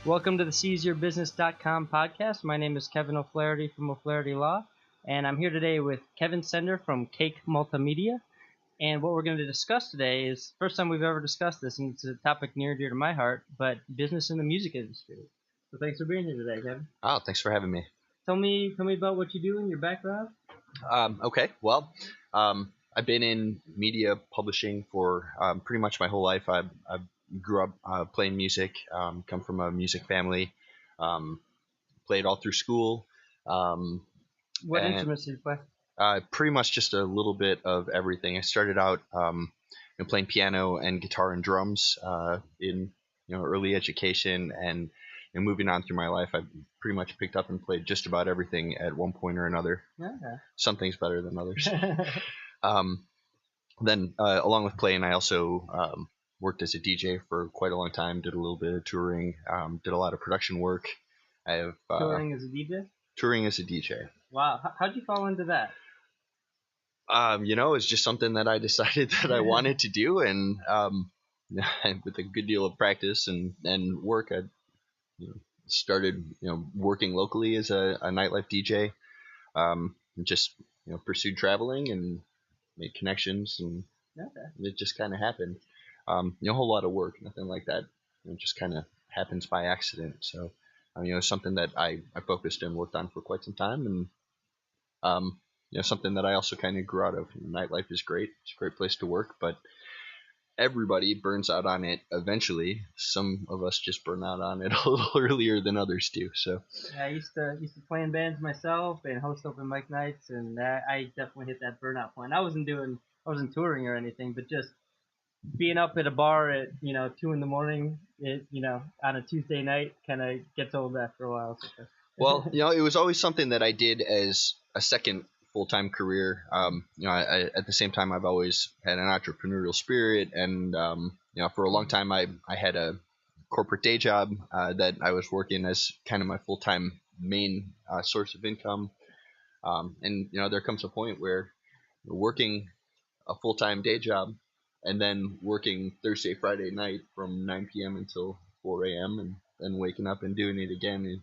Welcome to the SeizeYourBusiness.com podcast. My name is Kevin O'Flaherty from O'Flaherty Law, and I'm here today with Kevin Sender from Cake Multimedia. And what we're going to discuss today is the first time we've ever discussed this, and it's a topic near and dear to my heart, but business in the music industry. So thanks for being here today, Kevin. Oh, thanks for having me. Tell me about what you do and your background. Okay, well, I've been in media publishing for pretty much my whole life. I grew up playing music, come from a music family, played all through school. What instruments did you play? Pretty much just a little bit of everything. I started out playing piano and guitar and drums in early education, and moving on through my life, I've pretty much picked up and played just about everything at one point or another. Okay. Some things better than others. Then along with playing, I also worked as a DJ for quite a long time, did a little bit of touring, did a lot of production work. I have Touring as a DJ? Touring as a DJ. Wow. How'd you fall into that? It's just something that I decided that I wanted to do, and with a good deal of practice and work, I started working locally as a nightlife DJ. Just pursued traveling and made connections, and it just kind of happened. A whole lot of work, nothing like that. It just kind of happens by accident. So, something that I focused and worked on for quite some time, and something that I also kind of grew out of. Nightlife is great; it's a great place to work, but everybody burns out on it eventually. Some of us just burn out on it a little earlier than others do. So yeah, I used to play in bands myself and host open mic nights, and I definitely hit that burnout point. I wasn't touring or anything, but just being up at a bar at 2 a.m, on a Tuesday night kind of gets old after a while. So. Well, it was always something that I did as a second full-time career. I at the same time, I've always had an entrepreneurial spirit, and for a long time, I had a corporate day job that I was working as kind of my full-time main source of income. And there comes a point where working a full-time day job and then working Thursday, Friday night from 9 p.m. until 4 a.m. and then waking up and doing it again.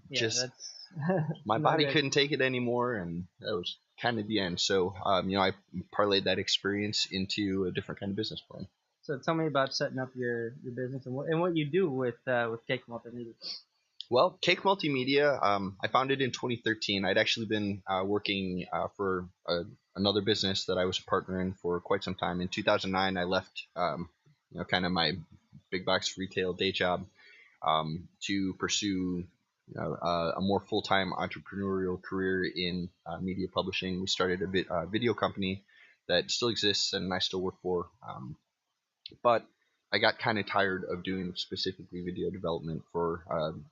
My body couldn't take it anymore, and that was kind of the end. So, I parlayed that experience into a different kind of business plan. So tell me about setting up your business and what you do with Cake Multimedia. Well, Cake Multimedia, I founded in 2013. I'd actually been working for another business that I was a partner in for quite some time. In 2009, I left, kind of my big box retail day job to pursue a more full-time entrepreneurial career in media publishing. We started a video company that still exists and I still work for, but I got kind of tired of doing specifically video development for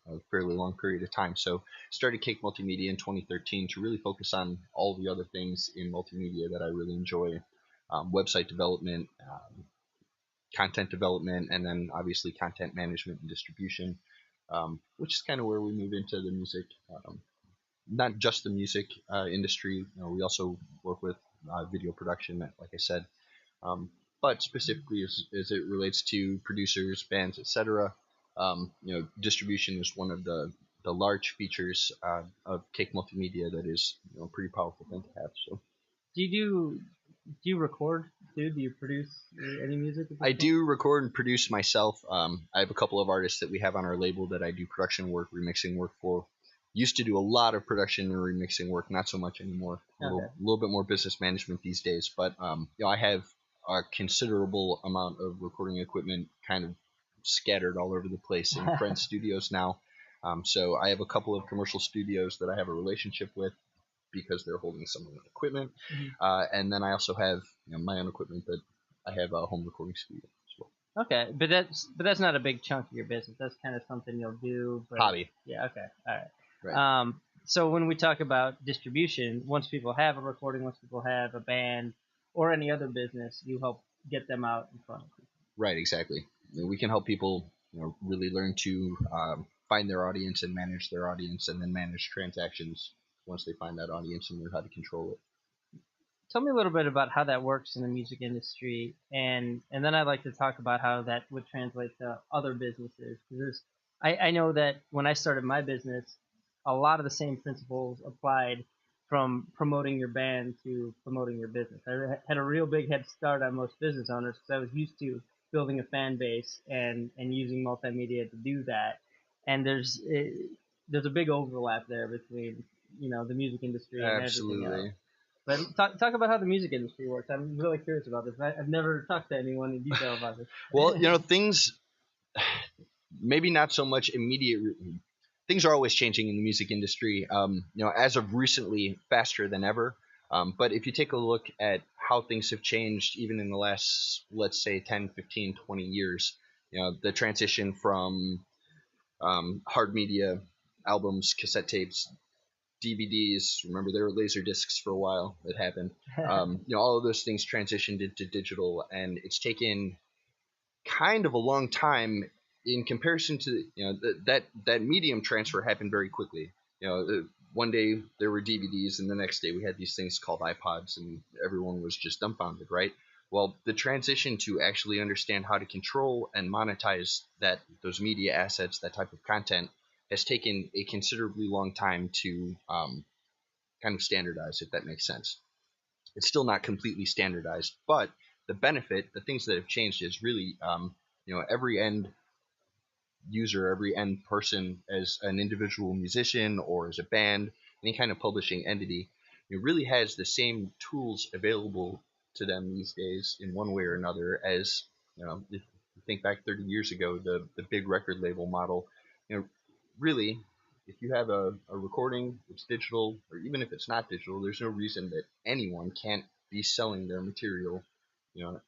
a fairly long period of time. So started Cake Multimedia in 2013 to really focus on all the other things in multimedia that I really enjoy. Website development, content development, and then obviously content management and distribution, which is kind of where we move into the music, not just the music industry. We also work with video production, like I said. But specifically as it relates to producers, bands, etc., distribution is one of the large features of Cake Multimedia that is a pretty powerful thing to have. So, do you record? Do you produce any music? I do record and produce myself. I have a couple of artists that we have on our label that I do production work, remixing work for. Used to do a lot of production and remixing work, not so much anymore. A little bit more business management these days, but I have a considerable amount of recording equipment kind of scattered all over the place in friend studios now. So I have a couple of commercial studios that I have a relationship with because they're holding some of the equipment. Mm-hmm. And then I also have my own equipment that I have a home recording studio as well. Okay, but that's not a big chunk of your business. That's kind of something you'll do. But, hobby. Yeah. Okay. All right. Right. So when we talk about distribution, once people have a recording, once people have a band or any other business, you help get them out in front of people. Right, exactly. We can help people really learn to find their audience and manage their audience, and then manage transactions once they find that audience and learn how to control it. Tell me a little bit about how that works in the music industry, and then I'd like to talk about how that would translate to other businesses. Because I know that when I started my business, a lot of the same principles applied from promoting your band to promoting your business. I had a real big head start on most business owners because I was used to building a fan base and using multimedia to do that. And there's a big overlap there between the music industry and everything else. Absolutely. But talk about how the music industry works. I'm really curious about this. I've never talked to anyone in detail about this. Well, things maybe not so much immediate. Things are always changing in the music industry. As of recently, faster than ever. But if you take a look at how things have changed, even in the last, let's say, 10, 15, 20 years, the transition from hard media, albums, cassette tapes, DVDs. Remember, there were laser discs for a while. That happened. All of those things transitioned into digital, and it's taken kind of a long time in comparison to that medium transfer happened very quickly. One day there were DVDs, and the next day we had these things called iPods, and everyone was just dumbfounded, right? Well, the transition to actually understand how to control and monetize those media assets, that type of content, has taken a considerably long time to kind of standardize, if that makes sense. It's still not completely standardized, but the benefit, the things that have changed, is really every end user, every end person, as an individual musician or as a band, any kind of publishing entity, it really has the same tools available to them these days in one way or another as if you think back 30 years ago, the big record label model, really, if you have a recording, it's digital, or even if it's not digital, there's no reason that anyone can't be selling their material,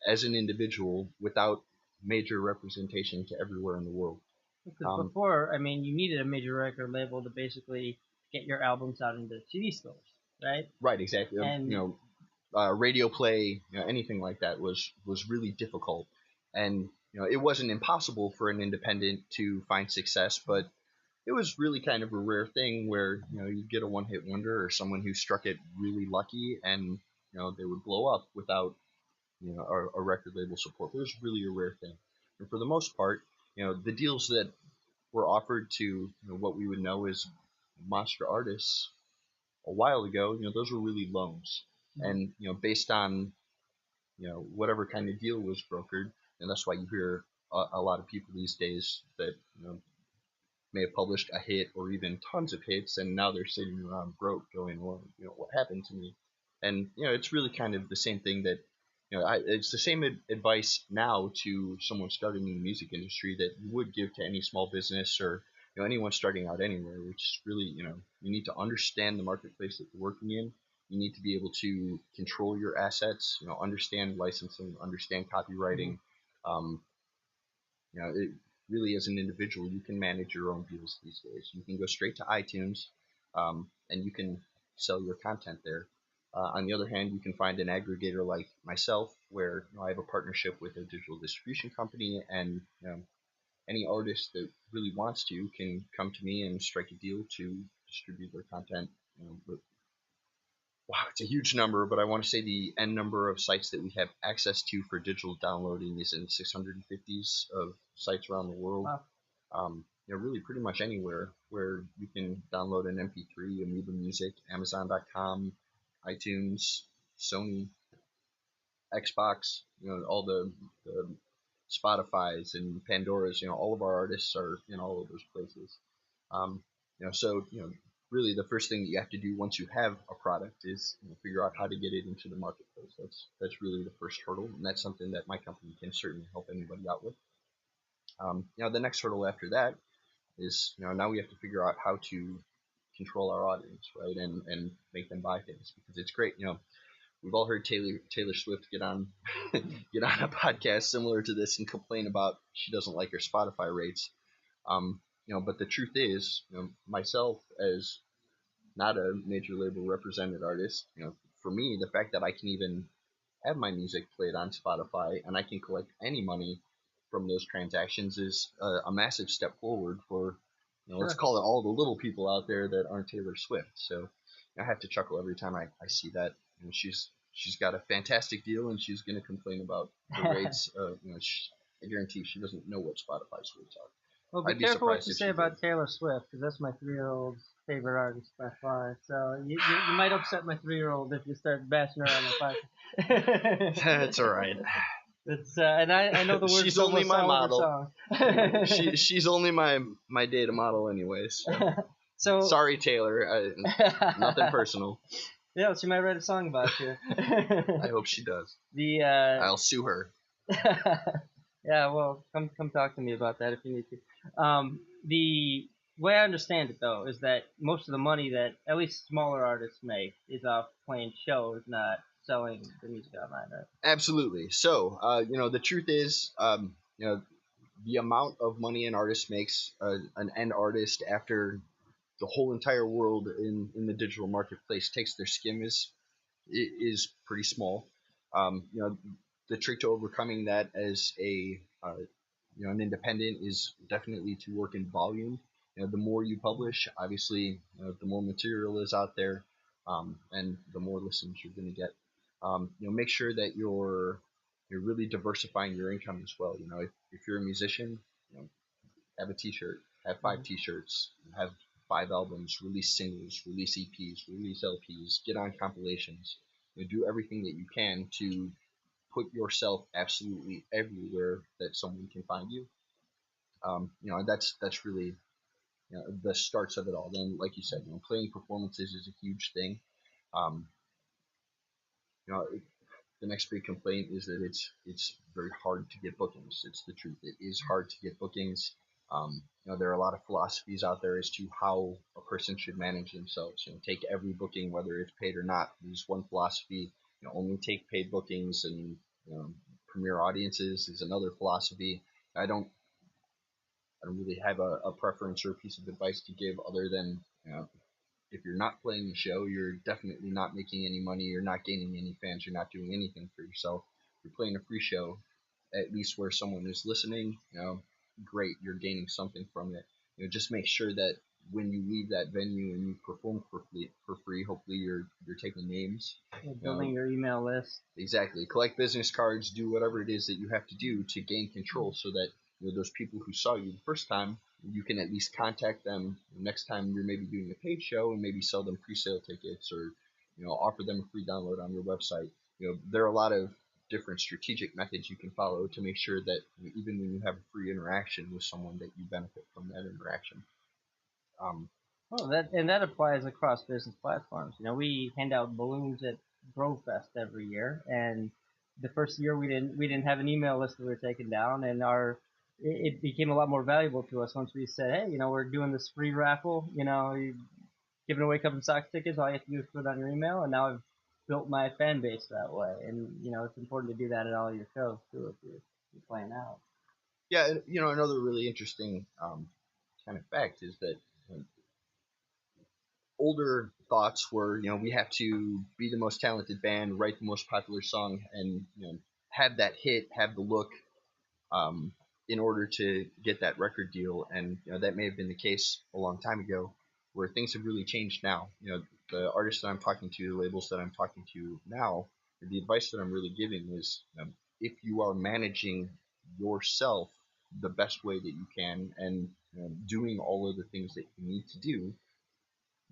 as an individual without major representation to everywhere in the world. Because before, I mean, you needed a major record label to basically get your albums out into CD stores, right? Right, exactly. And Radio play, anything like that was really difficult, and it wasn't impossible for an independent to find success, but it was really kind of a rare thing where you get a one-hit wonder or someone who struck it really lucky, and they would blow up without a record label support. It was really a rare thing, and for the most part, the deals that were offered to what we would know as monster artists a while ago, those were really loans, and based on whatever kind of deal was brokered, and that's why you hear a lot of people these days that may have published a hit or even tons of hits, and now they're sitting around broke, going, "Well, what happened to me?" And it's really kind of the same thing that it's the same advice now to someone starting in the music industry that you would give to any small business or anyone starting out anywhere, which is really you need to understand the marketplace that you're working in. You need to be able to control your assets, understand licensing, understand copywriting. Um, it really, as an individual, you can manage your own deals these days. You can go straight to iTunes, and you can sell your content there. On the other hand, you can find an aggregator like myself, where I have a partnership with a digital distribution company, and any artist that really wants to can come to me and strike a deal to distribute their content. But, wow, it's a huge number, but I want to say the end number of sites that we have access to for digital downloading is in 650s of sites around the world. wow. Really pretty much anywhere where you can download an MP3, Amoeba Music, Amazon.com, iTunes, Sony, Xbox, all the Spotify's and Pandora's, all of our artists are in all of those places. So really the first thing that you have to do once you have a product is figure out how to get it into the marketplace. That's really the first hurdle, and that's something that my company can certainly help anybody out with. The next hurdle after that is now we have to figure out how to control our audience, right, and make them buy things, because it's great. We've all heard Taylor Swift get on get on a podcast similar to this and complain about she doesn't like her Spotify rates. But the truth is, myself as not a major label represented artist, for me, the fact that I can even have my music played on Spotify and I can collect any money from those transactions is a massive step forward for, let's call it all the little people out there that aren't Taylor Swift. So I have to chuckle every time I see that. She's got a fantastic deal, and she's going to complain about the rates. I guarantee she doesn't know what Spotify's rates are. Well, be I'd be careful what surprised you if say she did. about Taylor Swift, because that's my 3-year-old's favorite artist by far. So you might upset my 3-year-old if you start bashing her on the podcast. That's all right. It's and I know the words She's to only almost my all of her model. songs. She's only my data model anyways. So. So Sorry, Taylor. Nothing personal. yeah, she might write a song about you. I hope she does. The I'll sue her. yeah, well, come talk to me about that if you need to. The way I understand it though is that most of the money that at least smaller artists make is off playing shows, not selling the music online, right? Absolutely. So, the truth is, the amount of money an artist makes, an end artist after the whole entire world in the digital marketplace takes their skim is pretty small. The trick to overcoming that as an independent is definitely to work in volume. The more you publish, obviously, the more material is out there, and the more listens you're going to get. Make sure that you're really diversifying your income as well. If you're a musician, have a T-shirt, have 5 T-shirts, have 5 albums, release singles, release EPs, release LPs, get on compilations. Do everything that you can to put yourself absolutely everywhere that someone can find you. That's really the starts of it all. Then, like you said, playing performances is a huge thing. Um, you know, the next big complaint is that it's very hard to get bookings. It's the truth. It is hard to get bookings. There are a lot of philosophies out there as to how a person should manage themselves. Take every booking, whether it's paid or not. There's one philosophy. Only take paid bookings, and premier audiences is another philosophy. I don't I don't really have a preference or a piece of advice to give other than if you're not playing the show, you're definitely not making any money. You're not gaining any fans. You're not doing anything for yourself. If you're playing a free show, at least where someone is listening, great. You're gaining something from it. Just make sure that when you leave that venue and you perform for free, hopefully you're taking names, Building your email list. Exactly. Collect business cards. Do whatever it is that you have to do to gain control, so that those people who saw you the first time, you can at least contact them next time you're maybe doing a paid show, and maybe sell them pre-sale tickets, or offer them a free download on your website. There are a lot of different strategic methods you can follow to make sure that even when you have a free interaction with someone, that you benefit from that interaction. Well, that applies across business platforms. We hand out balloons at GrowFest every year, and the first year we didn't have an email list that we were taking down, and it became a lot more valuable to us once we said, hey, we're doing this free raffle. You're giving away Cup and Sox tickets. All you have to do is put it on your email, and now I've built my fan base that way. And it's important to do that at all your shows too if you're playing out. Yeah, and another really interesting kind of fact is that older thoughts were, we have to be the most talented band, write the most popular song, and have that hit, have the look, um, in order to get that record deal. And that may have been the case a long time ago, where things have really changed now. The artists that I'm talking to, the labels that I'm talking to now, the advice that I'm really giving is, if you are managing yourself the best way that you can, and doing all of the things that you need to do,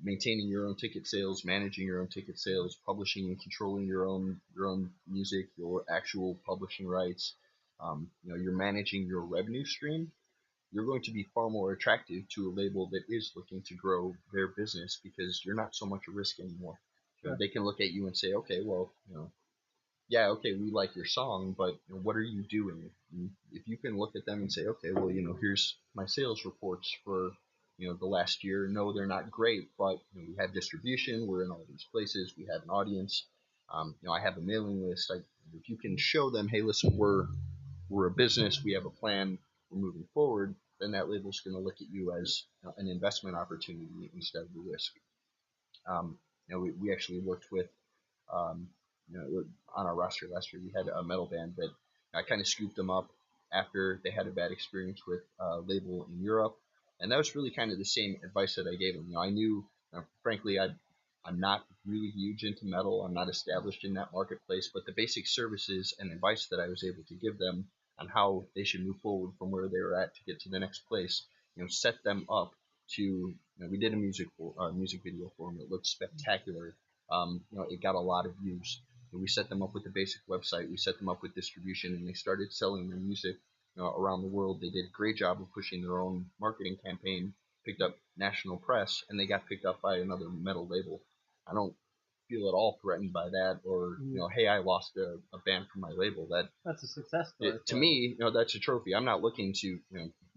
maintaining your own ticket sales, managing your own ticket sales, publishing and controlling your own music, your actual publishing rights. You're managing your revenue stream. You're going to be far more attractive to a label that is looking to grow their business, because you're not so much a risk anymore. Sure. They can look at you and say, okay, well, yeah, okay, we like your song, but what are you doing? And if you can look at them and say, okay, well, here's my sales reports for the last year. No, they're not great, but we have distribution. We're in all these places. We have an audience. I have a mailing list. If you can show them, hey, listen, we're a business. We have a plan. We're moving forward. Then that label's going to look at you as an investment opportunity instead of a risk. We actually worked with um, on our roster last year. We had a metal band that I kind of scooped them up after they had a bad experience with a label in Europe, and that was really kind of the same advice that I gave them. I knew, frankly, I'm not really huge into metal. I'm not established in that marketplace, but the basic services and advice that I was able to give them how they should move forward from where they were at to get to the next place. Set them up to. We did a music video for them. It looked spectacular. It got a lot of views. We set them up with a basic website. We set them up with distribution, and they started selling their music around the world. They did a great job of pushing their own marketing campaign, picked up national press, and they got picked up by another metal label. I don't feel at all threatened by that, or hey, I lost a band from my label. That's a success story. To me, that's a trophy. I'm not looking to,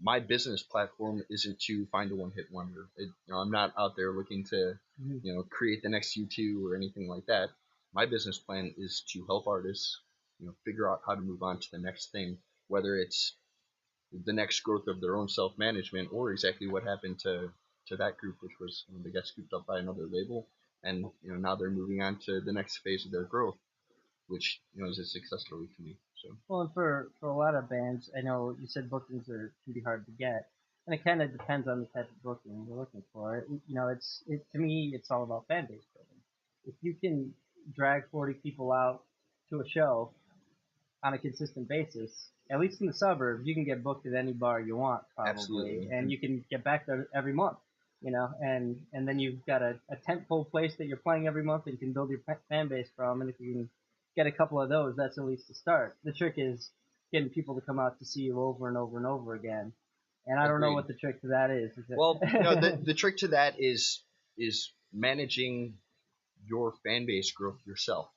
my business platform isn't to find a one-hit wonder. I'm not out there looking to, create the next U2 or anything like that. My business plan is to help artists, figure out how to move on to the next thing, whether it's the next growth of their own self-management or exactly what happened to that group, which was they got scooped up by another label, and now they're moving on to the next phase of their growth, which is a success story to me. So. Well, and for a lot of bands, I know you said bookings can be hard to get, and it kind of depends on the type of booking you're looking for. To me, it's all about fan base building. If you can drag 40 people out to a show on a consistent basis, at least in the suburbs, you can get booked at any bar you want probably, Absolutely. and you can get back there every month. And then you've got a tentpole place that you're playing every month that you can build your fan base from, and if you can get a couple of those, that's at least a start. The trick is getting people to come out to see you over and over and over again. And I don't know what the trick to that is. Well, the trick to that is managing your fan base growth yourself.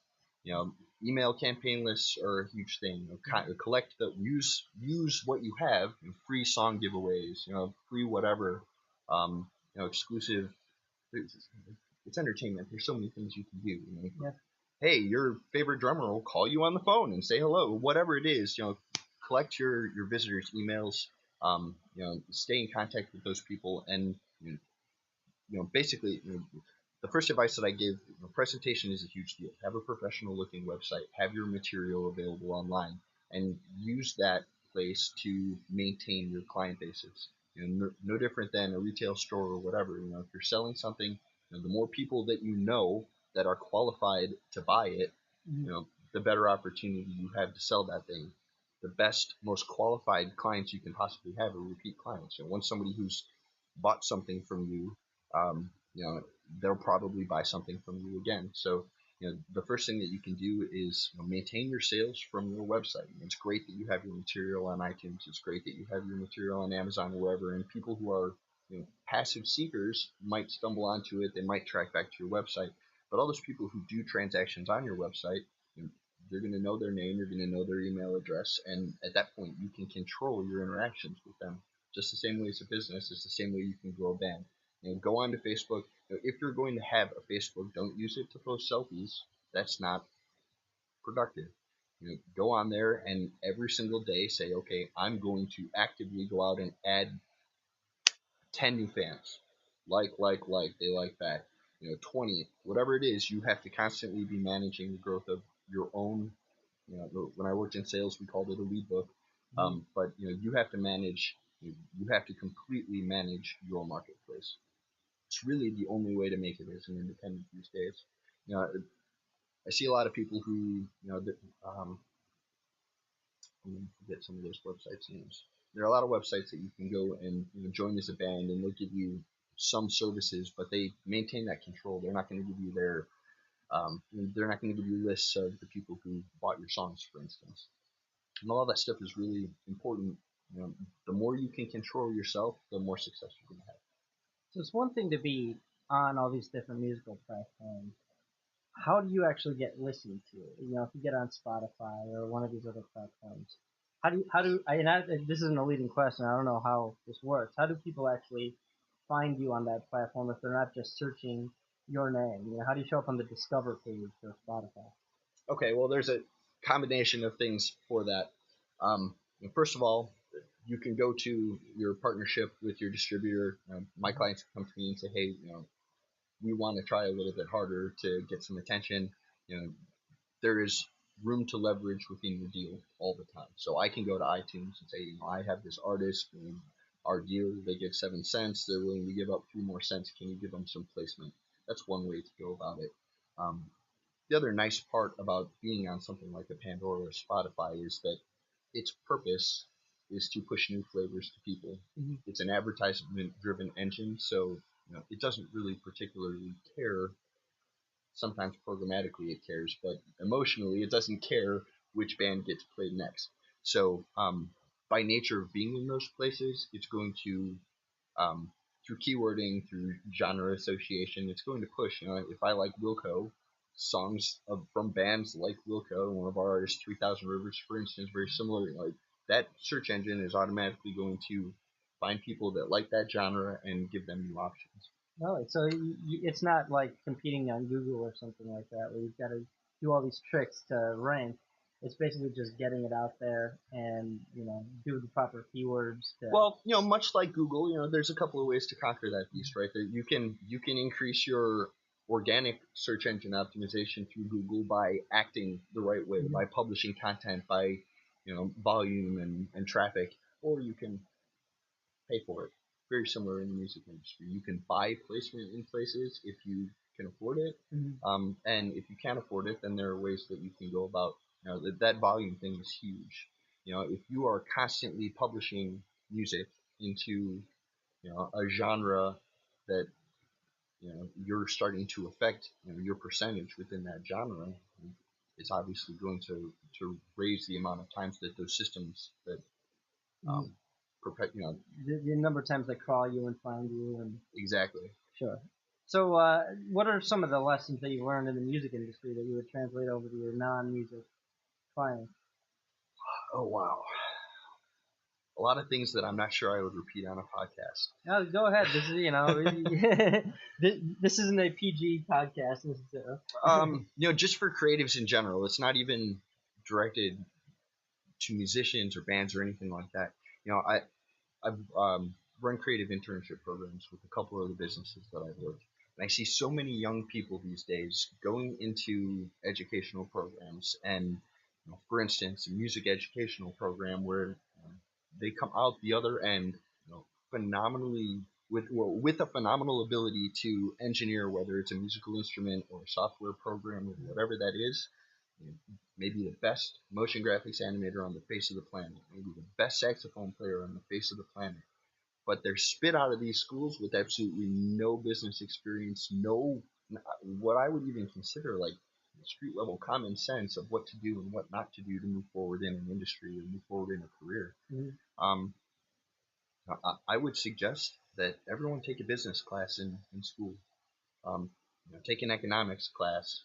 Email campaign lists are a huge thing. Collect use what you have. Free song giveaways. Free whatever. Exclusive. It's entertainment. There's so many things you can do. Yeah. Hey, your favorite drummer will call you on the phone and say hello. Whatever it is, collect your visitors' emails. Stay in contact with those people, and basically, the first advice that I give, presentation is a huge deal. Have a professional looking website. Have your material available online, and use that place to maintain your client bases. No different than a retail store or whatever. If you're selling something, the more people that that are qualified to buy it, the better opportunity you have to sell that thing. The best, most qualified clients you can possibly have are repeat clients. Once somebody who's bought something from you, um, they'll probably buy something from you again. So, the first thing that you can do is maintain your sales from your website. It's great that you have your material on iTunes. It's great that you have your material on Amazon or wherever. And people who are passive seekers might stumble onto it. They might track back to your website. But all those people who do transactions on your website, you're going to know their name, you're going to know their email address, and at that point, you can control your interactions with them. Just the same way as a business, it's the same way you can grow a band. Go on to Facebook. If you're going to have a Facebook, don't use it to post selfies. That's not productive. Go on there and every single day say, okay, I'm going to actively go out and add 10 new fans. They like that. 20, whatever it is, you have to constantly be managing the growth of your own. When I worked in sales, we called it a lead book. But you have to manage. You have to completely manage your marketplace. It's really the only way to make it as an independent these days. I see a lot of people who, I'm going to forget some of those websites names. There are a lot of websites that you can go and join as a band, and they'll give you some services, but they maintain that control. They're not going to give you they're not going to give you lists of the people who bought your songs, for instance. And all that stuff is really important. The more you can control yourself, the more success you're going to have. So it's one thing to be on all these different musical platforms. How do you actually get listened to? If you get on Spotify or one of these other platforms, this isn't a leading question. I don't know how this works. How do people actually find you on that platform if they're not just searching your name? How do you show up on the Discover page for Spotify? Okay, well, there's a combination of things for that. First of all, you can go to your partnership with your distributor. My clients come to me and say, hey, we want to try a little bit harder to get some attention. There is room to leverage within your deal all the time. So I can go to iTunes and say, I have this artist, our deal, they give 7 cents. They're willing to give up 3 more cents. Can you give them some placement? That's one way to go about it. The other nice part about being on something like a Pandora or Spotify is that its purpose is to push new flavors to people. Mm-hmm. It's an advertisement-driven engine, so it doesn't really particularly care. Sometimes programmatically it cares, but emotionally it doesn't care which band gets played next. So by nature of being in those places, it's going to um, through keywording, through genre association, it's going to push. If I like Wilco, songs from bands like Wilco, one of our artists, 3,000 Rivers, for instance, very similar. Like that search engine is automatically going to find people that like that genre and give them new options. Oh, so it's not like competing on Google or something like that, where you've got to do all these tricks to rank. It's basically just getting it out there and do the proper keywords to. Well, much like Google, there's a couple of ways to conquer that beast, right? There, you can increase your organic search engine optimization through Google by acting the right way, by publishing content, by volume and traffic, or you can pay for it. Very similar in the music industry. You can buy placement in places if you can afford it, and if you can't afford it, then there are ways that you can go about. That volume thing is huge. If you are constantly publishing music into a genre that you're starting to affect your percentage within that genre, it's obviously going to raise the amount of times that those systems that um, the number of times they crawl you and find you and. Exactly. Sure. So, what are some of the lessons that you learned in the music industry that you would translate over to your non-music clients? Oh wow, a lot of things that I'm not sure I would repeat on a podcast. No, go ahead. This is this isn't a PG podcast. This is Just for creatives in general, it's not even directed to musicians or bands or anything like that. I've run creative internship programs with a couple of the businesses that I've worked. And I see so many young people these days going into educational programs. And, for instance, a music educational program where they come out the other end phenomenally with a phenomenal ability to engineer, whether it's a musical instrument or a software program or whatever that is. Maybe the best motion graphics animator on the face of the planet, maybe the best saxophone player on the face of the planet, but they're spit out of these schools with absolutely no business experience, no what I would even consider like street level common sense of what to do and what not to do to move forward in an industry or move forward in a career. Um, I would suggest that everyone take a business class in school. Take an economics class,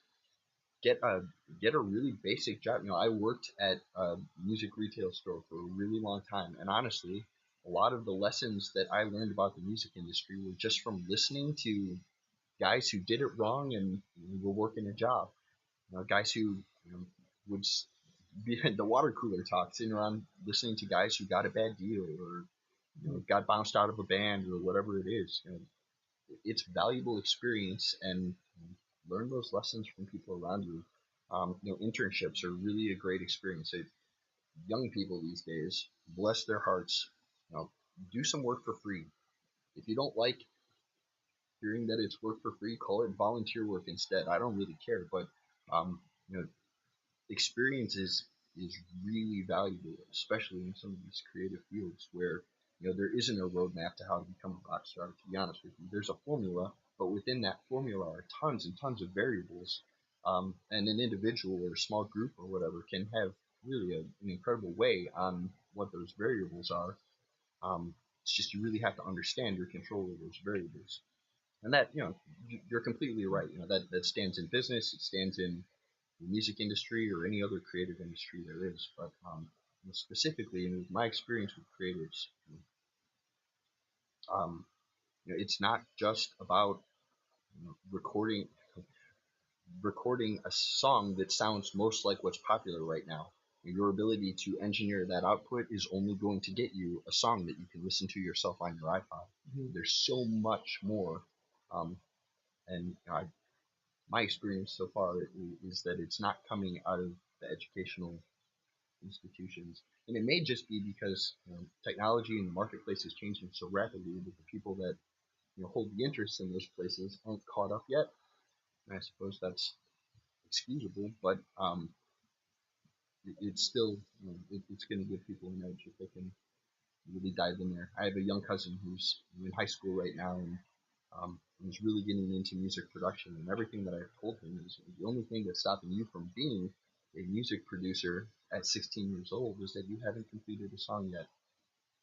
get a really basic job. I worked at a music retail store for a really long time, and honestly, a lot of the lessons that I learned about the music industry were just from listening to guys who did it wrong and were working a job. Guys who would be in the water cooler talk, sitting around listening to guys who got a bad deal or got bounced out of a band or whatever it is. It's valuable experience, and learn those lessons from people around you. Internships are really a great experience. Young people these days, bless their hearts, do some work for free. If you don't like hearing that it's work for free, call it volunteer work instead. I don't really care, but um, you know, experience is really valuable, especially in some of these creative fields where there isn't a roadmap to how to become a rock star. To be honest with you, there's a formula, but within that formula are tons and tons of variables. And an individual or a small group or whatever can have really an incredible way on what those variables are. It's just you really have to understand your control of those variables, and that you're completely right. That stands in business, it stands in the music industry or any other creative industry there is. But specifically, in my experience with creatives, um, it's not just about recording a song that sounds most like what's popular right now. Your ability to engineer that output is only going to get you a song that you can listen to yourself on your iPod. There's so much more, and my experience so far is that it's not coming out of the educational institutions. And it may just be because technology and the marketplace is changing so rapidly that the people that hold the interest in those places aren't caught up yet. And I suppose that's excusable, but it's still, it's going to give people an edge if they can really dive in there. I have a young cousin who's in high school right now, and he's really getting into music production. And everything that I've told him is the only thing that's stopping you from being a music producer at 16 years old is that you haven't completed a song yet.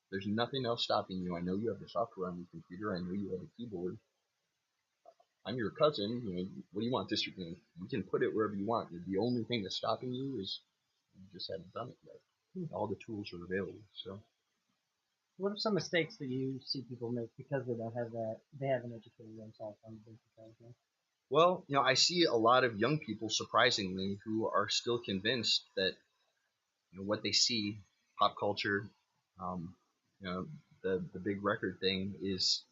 There's nothing else stopping you. I know you have the software on your computer. I know you have a keyboard. I'm your cousin. What do you want this? You can put it wherever you want. The only thing that's stopping you is you just haven't done it yet. All the tools are available. So What are some mistakes that you see people make because they don't have that? They haven't educated themselves on the basic things? well, I see a lot of young people, surprisingly, who are still convinced that what they see, pop culture, um, you know, the big record thing is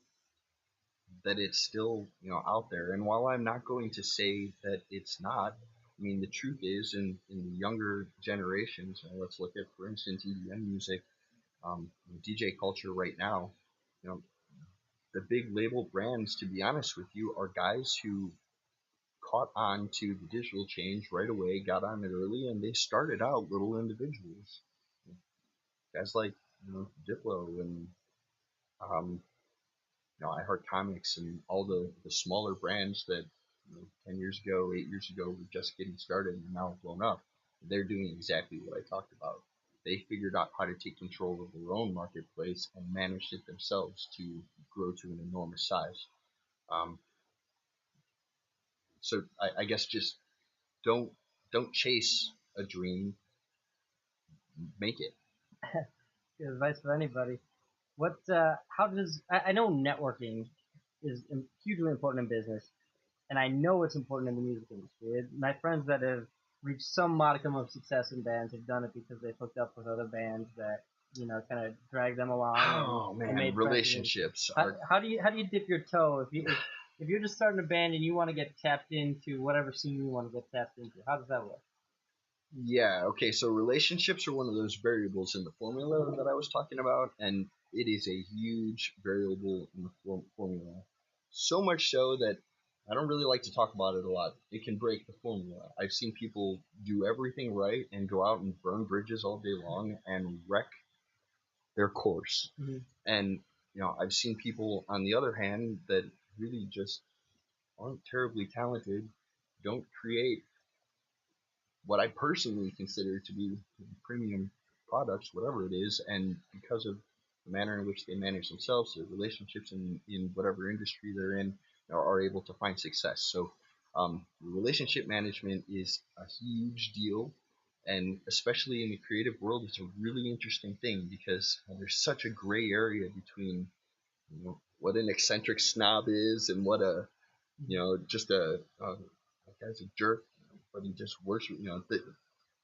that it's still out there. And while I'm not going to say that it's not, I mean the truth is in the younger generations. Let's look at, for instance, EDM music, DJ culture right now. You know, the big label brands, to be honest with you, are guys who caught on to the digital change right away, got on it early, and they started out little individuals. Guys like Diplo and um, I Heart Comics and all the smaller brands that 10 years ago, 8 years ago were just getting started and now have blown up. They're doing exactly what I talked about. They figured out how to take control of their own marketplace and managed it themselves to grow to an enormous size. Um, so I guess just don't don't chase a dream, make it. Good advice for anybody. What? How does? I know networking is hugely important in business, and I know it's important in the music industry. My friends that have reached some modicum of success in bands have done it because they hooked up with other bands that kind of drag them along Oh and man, made friends. relationships How, are. how do you dip your toe if you're just starting a band and you want to get tapped into whatever scene you want to get tapped into? How does that work? Yeah, okay, so relationships are one of those variables in the formula that I was talking about, and it is a huge variable in the formula. So much so that I don't really like to talk about it a lot. It can break the formula. I've seen people do everything right and go out and burn bridges all day long and wreck their course. Mm-hmm. And, I've seen people, on the other hand, that really just aren't terribly talented, don't create what I personally consider to be premium products, whatever it is, and because of the manner in which they manage themselves, their relationships in whatever industry they're in, are able to find success. So, relationship management is a huge deal, and especially in the creative world, it's a really interesting thing because there's such a gray area between what an eccentric snob is and what a just a guy's a jerk, but he just works. The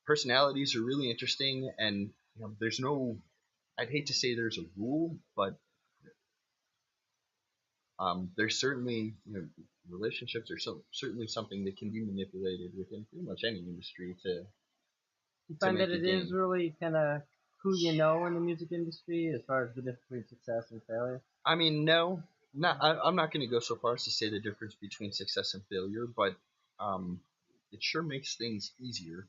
personalities are really interesting, and there's no. I'd hate to say there's a rule, but there's certainly relationships are certainly something that can be manipulated within pretty much any industry You to find that make a it is gain. really kind of who you know in the music industry as far as the difference between success and failure. I mean, no, not. I'm not going to go so far as to say the difference between success and failure, but um, it sure makes things easier.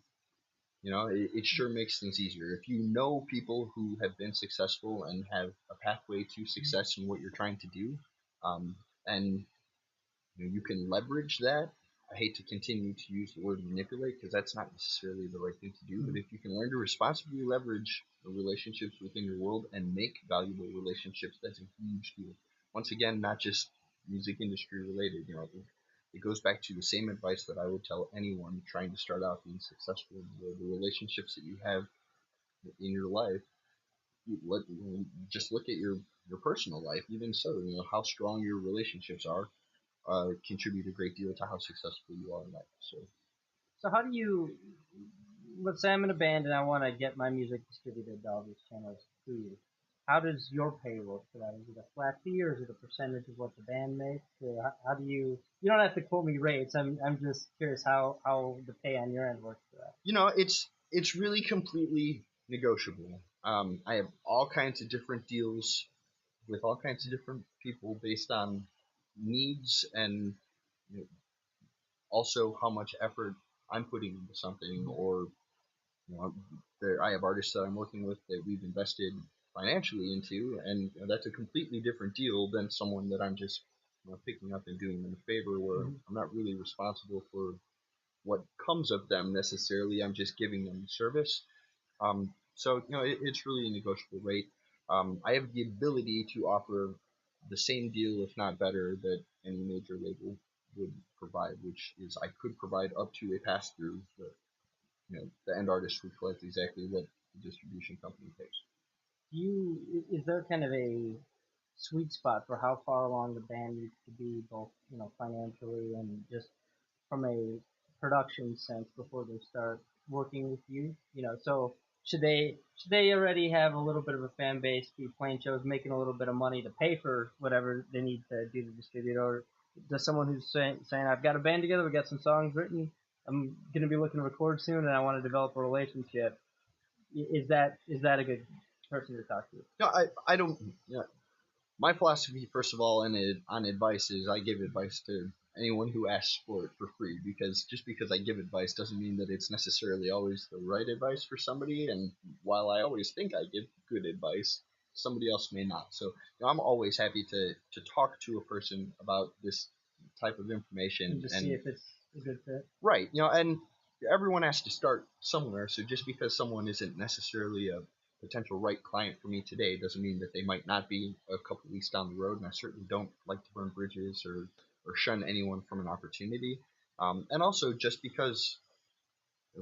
It sure makes things easier. If you know people who have been successful and have a pathway to success in what you're trying to do, um, and you can leverage that. I hate to continue to use the word manipulate because that's not necessarily the right thing to do. But if you can learn to responsibly leverage the relationships within your world and make valuable relationships, that's a huge deal. Once again, not just music industry related. It goes back to the same advice that I would tell anyone trying to start out being successful. The relationships that you have in your life, just look at your personal life. Even so, how strong your relationships are contribute a great deal to how successful you are in life. So how do you? Let's say I'm in a band and I want to get my music distributed to all these channels through you. How does your pay work for that? Is it a flat fee or is it a percentage of what the band makes? Or how do you? You don't have to quote me rates. I'm just curious how the pay on your end works for that. It's really completely negotiable. I have all kinds of different deals with all kinds of different people based on needs and you know, also how much effort I'm putting into something or I have artists that I'm working with that we've invested financially into, and that's a completely different deal than someone that I'm just picking up and doing them a favor, where I'm not really responsible for what comes of them necessarily. I'm just giving them the service. So it's really a negotiable rate. I have the ability to offer the same deal, if not better, that any major label would provide, which is I could provide up to a pass through. The end artist would collect exactly what the distribution company pays. Is there kind of a sweet spot for how far along the band needs to be, both financially and just from a production sense before they start working with you? So should they already have a little bit of a fan base, be playing shows, making a little bit of money to pay for whatever they need to do to distribute, or does someone who's saying I've got a band together, we got some songs written, I'm gonna be looking to record soon, and I want to develop a relationship? Is that a good person to talk to? No, I don't. My philosophy, first of all, on advice is I give advice to anyone who asks for it for free, because just because I give advice doesn't mean that it's necessarily always the right advice for somebody. And while I always think I give good advice, somebody else may not. So I'm always happy to talk to a person about this type of information And just see if it's a good fit. right. And everyone has to start somewhere. So just because someone isn't necessarily a potential right client for me today doesn't mean that they might not be a couple weeks down the road. And I certainly don't like to burn bridges or shun anyone from an opportunity. And also, just because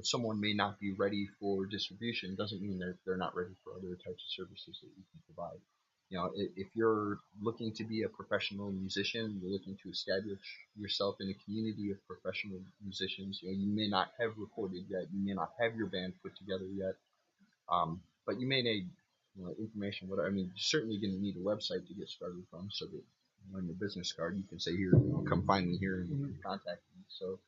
someone may not be ready for distribution doesn't mean they're not ready for other types of services that we can provide. If you're looking to be a professional musician, you're looking to establish yourself in a community of professional musicians. You may not have recorded yet, you may not have your band put together yet, but you may need information. Whatever. I mean, you're certainly going to need a website to get started from, so that on your business card you can say, "Here, come find me here and contact me." So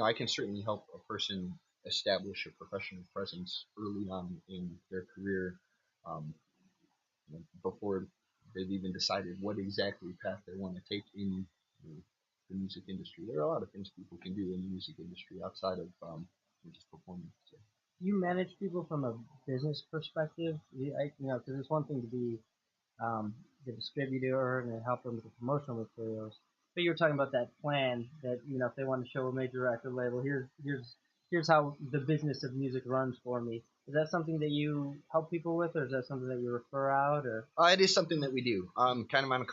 I can certainly help a person establish a professional presence early on in their career, um, before they've even decided what exactly path they want to take in the music industry. There are a lot of things people can do in the music industry outside of just performing. So. You manage people from a business perspective, because it's one thing to be the distributor and help them with the promotional materials. But you were talking about that plan that if they want to show a major record label, here's how the business of music runs for me. Is that something that you help people with, or is that something that you refer out, or? It is something that we do, kind of on a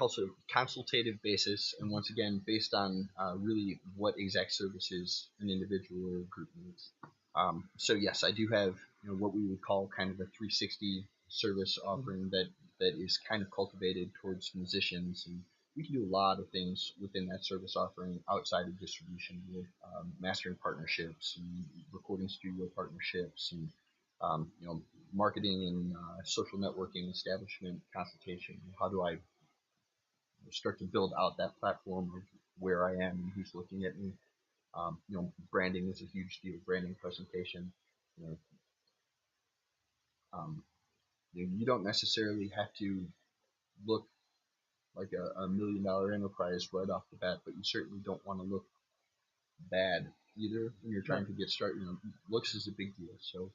consultative basis, and once again based on really what exact services an individual or group needs. So yes, I do have what we would call kind of a 360 service offering that is kind of cultivated towards musicians, and we can do a lot of things within that service offering outside of distribution, with mastering partnerships and recording studio partnerships, and marketing and social networking, establishment, consultation. How do I start to build out that platform of where I am and who's looking at me? Branding is a huge deal. Branding, presentation. You know, um, you don't necessarily have to look like a $1 million enterprise right off the bat, but you certainly don't want to look bad either when you're trying to get started. Looks is a big deal. So,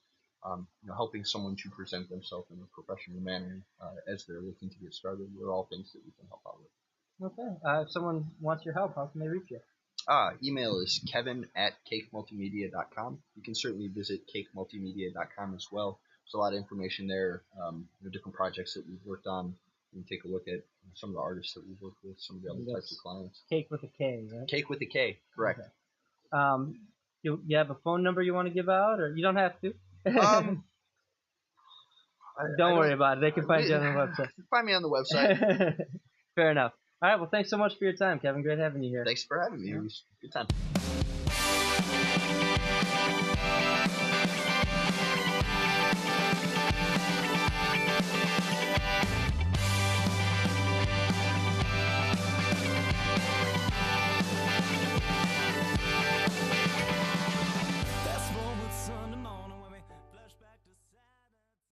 helping someone to present themselves in a professional manner as they're looking to get started are all things that we can help out with. Okay. If someone wants your help, how can they reach you? Email is kevin@cakemultimedia.com. You can certainly visit cakemultimedia.com as well. There's a lot of information there, different projects that we've worked on. You can take a look at some of the artists that we've worked with, some of the other types of clients. Cake with a K, right? Cake with a K, correct. Okay. You have a phone number you want to give out, or you don't have to? Don't worry about it. They can find you on the website. Find me on the website. Fair enough. All right. Well, thanks so much for your time, Kevin. Great having you here. Thanks for having me. It was a good time.